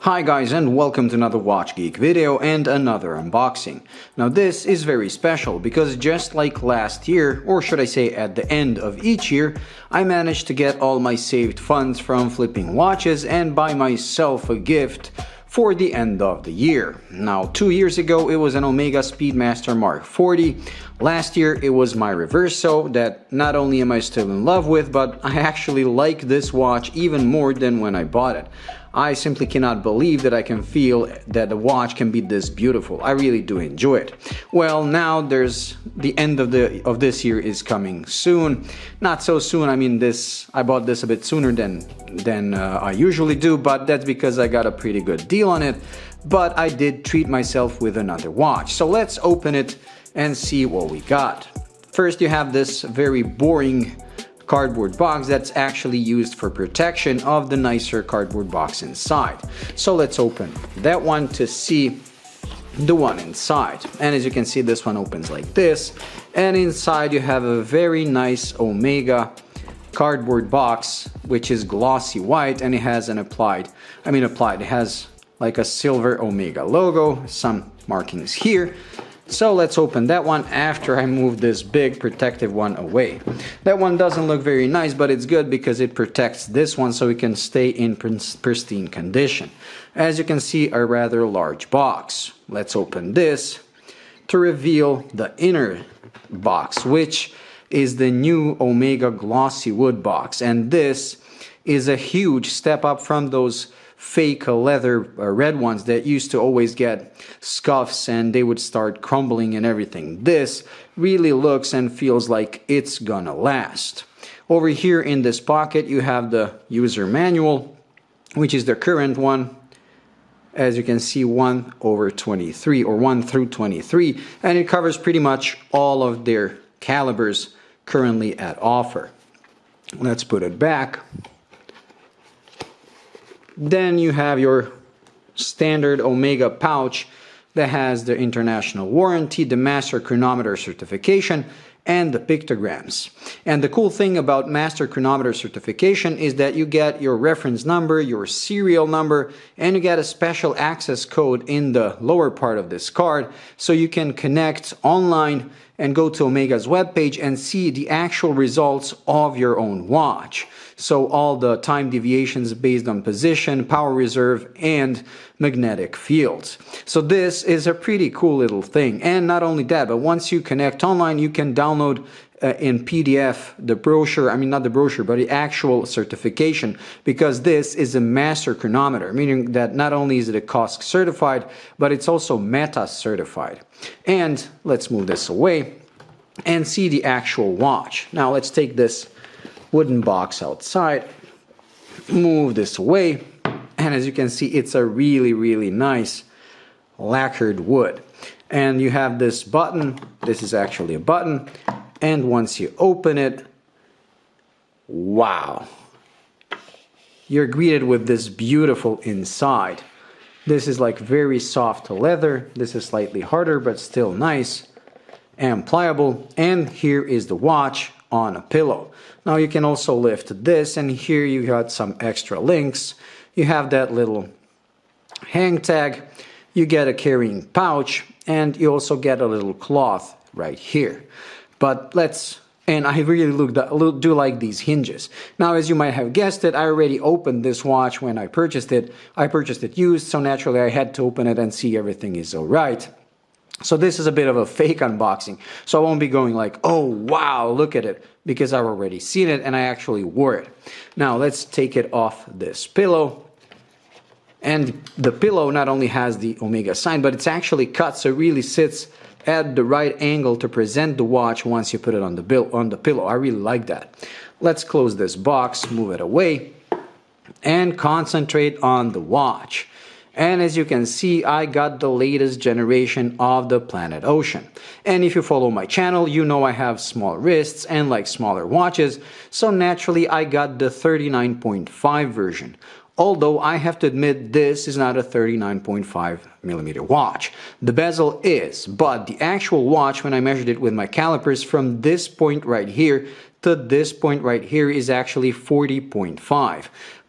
Hi guys, and welcome to another Watch Geek video and another unboxing. Now this is very special because just like last year, or should I say at the end of each year, I managed to get all my saved funds from flipping watches and buy myself a gift for the end of the year. Now 2 years ago it was an Omega Speedmaster Mark 40. Last year it was my Reverso that not only am I still in love with, but I actually like this watch even more than when I bought it. I simply cannot believe that I can feel that the watch can be this beautiful. I really do enjoy it. Well, now there's the end of this year is coming soon. Not so soon. I mean, I bought this a bit sooner than I usually do, but that's because I got a pretty good deal on it. But I did treat myself with another watch. So let's open it and see what we got. First, you have this very boring cardboard box that's actually used for protection of the nicer cardboard box inside. So let's open that one to see the one inside. And as you can see, this one opens like this, and inside you have a very nice Omega cardboard box, which is glossy white, and it has an it has like a silver Omega logo, some markings here. So let's open that one after I move this big protective one away. That one doesn't look very nice, but it's good because it protects this one so it can stay in pristine condition. As you can see, a rather large box. Let's open this to reveal the inner box, which is the new Omega glossy wood box. And this is a huge step up from those fake leather red ones that used to always get scuffs and they would start crumbling and everything. This really looks and feels like it's gonna last. Over here in this pocket you have the user manual, which is the current one. As you can see, 1/23 or 1 through 23, and it covers pretty much all of their calibers currently at offer. Let's put it back. Then you have your standard Omega pouch that has the international warranty, the master chronometer certification, and the pictograms. And the cool thing about master chronometer certification is that you get your reference number, your serial number, and you get a special access code in the lower part of this card, so you can connect online and go to Omega's webpage and see the actual results of your own watch. So all the time deviations based on position, power reserve, and magnetic fields. So this is a pretty cool little thing. And not only that, but once you connect online, you can download in PDF the brochure, not the brochure, but the actual certification, because this is a master chronometer, meaning that not only is it a COSC certified, but it's also META certified. And let's move this away and see the actual watch. Now let's take this wooden box outside, move this away, and as you can see, it's a really nice lacquered wood. And you have this button. This is actually a button, and once you open it, wow, you're greeted with this beautiful inside. This is like very soft leather. This is slightly harder, but still nice and pliable. And here is the watch on a pillow. Now you can also lift this, and here you got some extra links. You have that little hang tag, you get a carrying pouch, and you also get a little cloth right here. But and I really do like these hinges. Now, as you might have guessed it, I already opened this watch when I purchased it. I purchased it used, so naturally I had to open it and see everything is all right. So this is a bit of a fake unboxing, so I won't be going like, oh wow, look at it, because I've already seen it and I actually wore it. Now let's take it off this pillow. And the pillow not only has the Omega sign, but it's actually cut so it really sits at the right angle to present the watch once you put it on the pillow. I really like that. Let's close this box, move it away, and concentrate on the watch. And as you can see, I got the latest generation of the Planet Ocean. And if you follow my channel, you know I have small wrists and like smaller watches, so naturally I got the 39.5 version. Although I have to admit this is not a 39.5mm watch. The bezel is, but the actual watch, when I measured it with my calipers from this point right here to this point right here, is actually 40.5.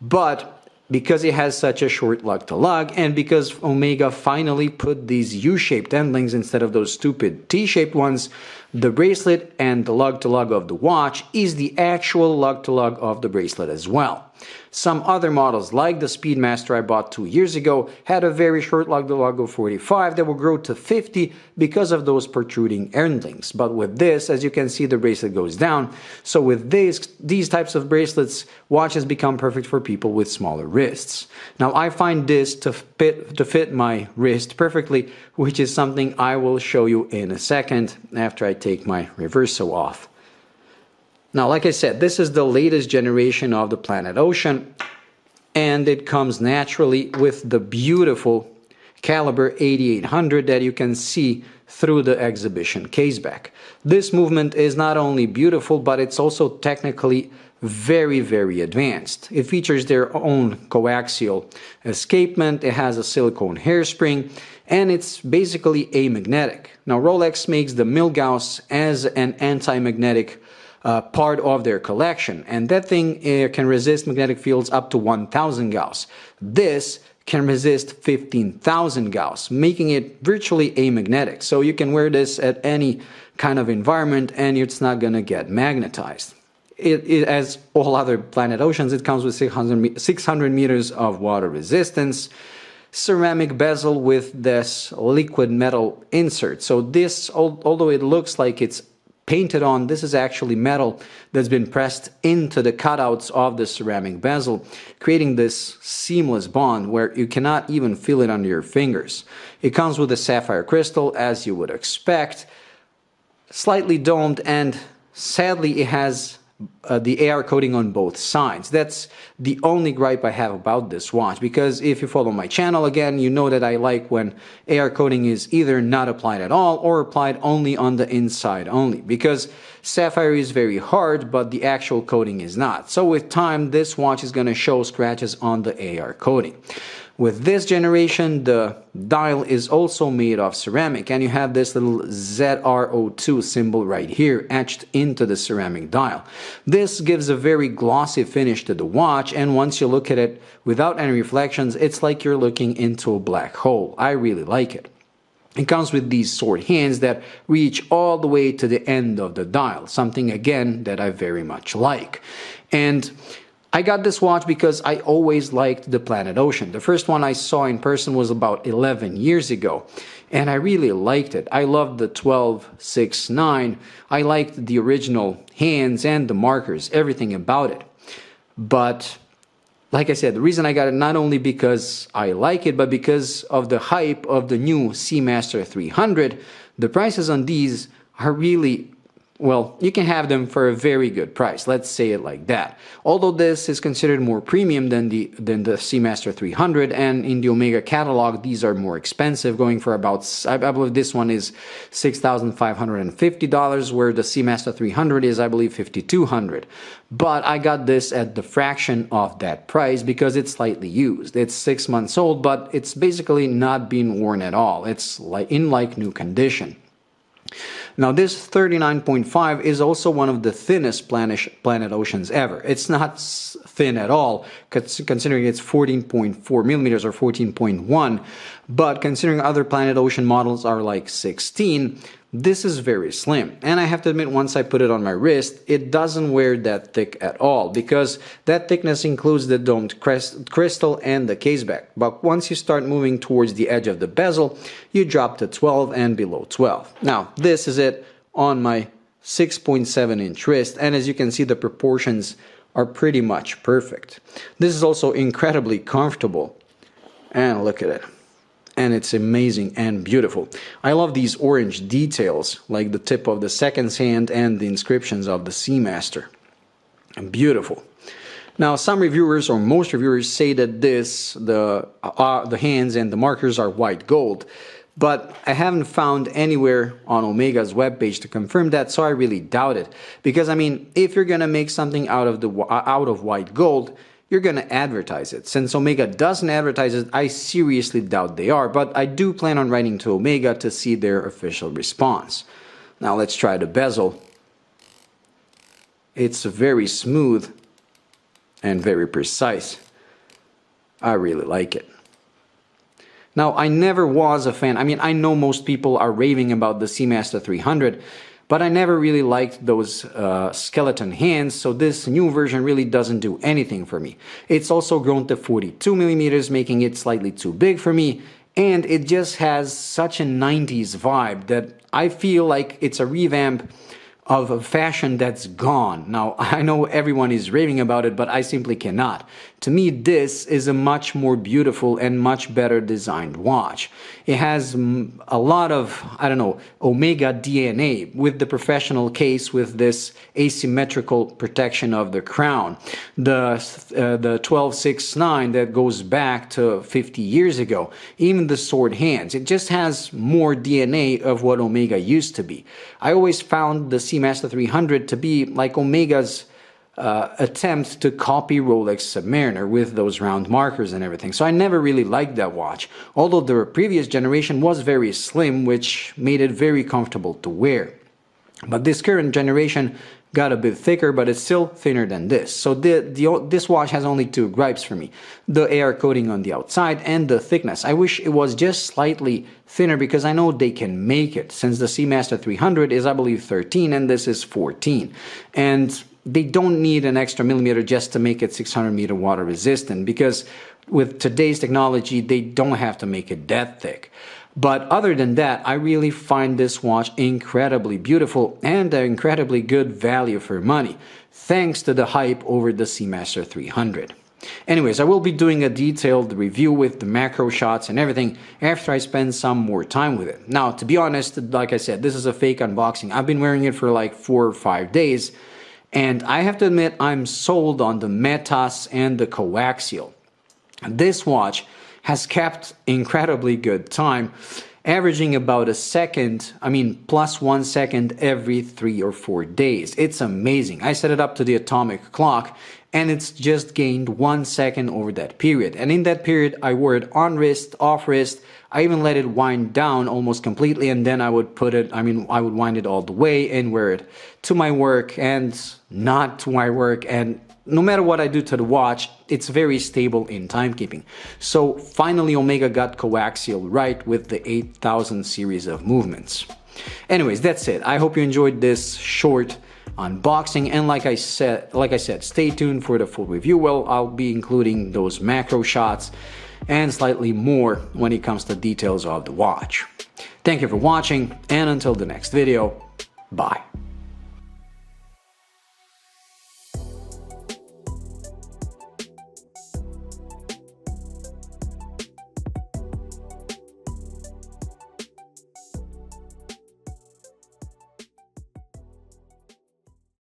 But because it has such a short lug to lug, and because Omega finally put these U-shaped end links instead of those stupid T-shaped ones, the bracelet and the lug to lug of the watch is the actual lug to lug of the bracelet as well. Some other models, like the Speedmaster I bought 2 years ago, had a very short lug to lug of 45 that will grow to 50 because of those protruding end links. But with this, as you can see, the bracelet goes down. So with these types of bracelets, watches become perfect for people with smaller wrists. Now I find this to fit my wrist perfectly, which is something I will show you in a second after I take my reverso off. Now, like I said, this is the latest generation of the Planet Ocean, and it comes naturally with the beautiful caliber 8800 that you can see through the exhibition caseback. This movement is not only beautiful, but it's also technically very, very advanced. It features their own coaxial escapement, it has a silicone hairspring, and it's basically amagnetic. Now, Rolex makes the Milgauss as an anti-magnetic part of their collection, and that thing can resist magnetic fields up to 1000 Gauss. This can resist 15,000 Gauss, making it virtually amagnetic. So you can wear this at any kind of environment and it's not going to get magnetized. As all other Planet Oceans, it comes with 600 meters of water resistance, ceramic bezel with this liquid metal insert. So this, although it looks like it's painted on, this is actually metal that's been pressed into the cutouts of the ceramic bezel, creating this seamless bond where you cannot even feel it under your fingers. It comes with a sapphire crystal, as you would expect, slightly domed, and sadly it has the AR coating on both sides. That's the only gripe I have about this watch, because if you follow my channel again, you know that I like when AR coating is either not applied at all or applied only on the inside only, because sapphire is very hard but the actual coating is not. So with time this watch is going to show scratches on the AR coating. With this generation, the dial is also made of ceramic, and you have this little ZRO2 symbol right here etched into the ceramic dial. This gives a very glossy finish to the watch, and once you look at it without any reflections, it's like you're looking into a black hole. I really like it. It comes with these sword hands that reach all the way to the end of the dial, something again that I very much like. And I got this watch because I always liked the Planet Ocean. The first one I saw in person was about 11 years ago, and I really liked it. I loved the 1269. I liked the original hands and the markers, everything about it. But like I said, the reason I got it not only because I like it, but because of the hype of the new Seamaster 300. The prices on these are really, well, you can have them for a very good price, let's say it like that. Although this is considered more premium than the Seamaster 300, and in the Omega catalog these are more expensive, going for about, I believe this one is $6,550, where the Seamaster 300 is, I believe, $5,200. But I got this at the fraction of that price because it's slightly used. It's 6 months old, but it's basically not been worn at all. It's in like new condition. Now this 39.5 is also one of the thinnest Planet Oceans ever. It's not thin at all, considering it's 14.4 millimeters or 14.1, but considering other Planet Ocean models are like 16, this is very slim. And I have to admit, once I put it on my wrist, it doesn't wear that thick at all, because that thickness includes the domed crystal and the caseback. But once you start moving towards the edge of the bezel, you drop to 12 and below 12. Now, this is it on my 6.7-inch wrist, and as you can see, the proportions are pretty much perfect. This is also incredibly comfortable, and look at it. And it's amazing and beautiful. I love these orange details, like the tip of the second hand and the inscriptions of the Seamaster. And beautiful. Now, some reviewers, or most reviewers, say that the hands and the markers are white gold, but I haven't found anywhere on Omega's webpage to confirm that, so I really doubt it. Because I mean, if you're gonna make something out of white gold, you're going to advertise it. Since Omega doesn't advertise it, I seriously doubt they are, but I do plan on writing to Omega to see their official response. Now let's try the bezel. It's very smooth and very precise. I really like it. Now, I never was a fan. I mean, I know most people are raving about the Seamaster 300, but I never really liked those skeleton hands, so this new version really doesn't do anything for me. It's also grown to 42 millimeters, making it slightly too big for me, and it just has such a 90s vibe that I feel like it's a revamp of a fashion that's gone. Now, I know everyone is raving about it, but I simply cannot. To me, this is a much more beautiful and much better designed watch. It has a lot of, I don't know, Omega DNA with the professional case with this asymmetrical protection of the crown. The 1269 that goes back to 50 years ago. Even the sword hands. It just has more DNA of what Omega used to be. I always found the Seamaster 300 to be like Omega's attempt to copy Rolex Submariner with those round markers and everything. So I never really liked that watch, although the previous generation was very slim, which made it very comfortable to wear. But this current generation got a bit thicker, but it's still thinner than this. So this watch has only two gripes for me: the air coating on the outside and the thickness. I wish it was just slightly thinner because I know they can make it, since the Seamaster 300 is, I believe, 13 and this is 14. And they don't need an extra millimeter just to make it 600-meter water resistant, because with today's technology, they don't have to make it that thick. But other than that, I really find this watch incredibly beautiful and an incredibly good value for money, thanks to the hype over the Seamaster 300. Anyways, I will be doing a detailed review with the macro shots and everything after I spend some more time with it. Now, to be honest, like I said, this is a fake unboxing. I've been wearing it for like 4 or 5 days, and I have to admit I'm sold on the Metas and the CO-AXIAL. This watch has kept incredibly good time, averaging about a second, plus 1 second every 3 or 4 days. It's amazing. I set it up to the atomic clock and it's just gained 1 second over that period. And in that period, I wore it on wrist, off wrist. I even let it wind down almost completely, and then I would put it, I would wind it all the way and wear it to my work and not to my work. And no matter what I do to the watch, it's very stable in timekeeping. So finally, Omega got CO-AXIAL right with the 8000 series of movements. Anyways, that's it. I hope you enjoyed this short unboxing, and like I said, stay tuned for the full review. Well, I'll be including those macro shots and slightly more when it comes to details of the watch. Thank you for watching, and until the next video, bye.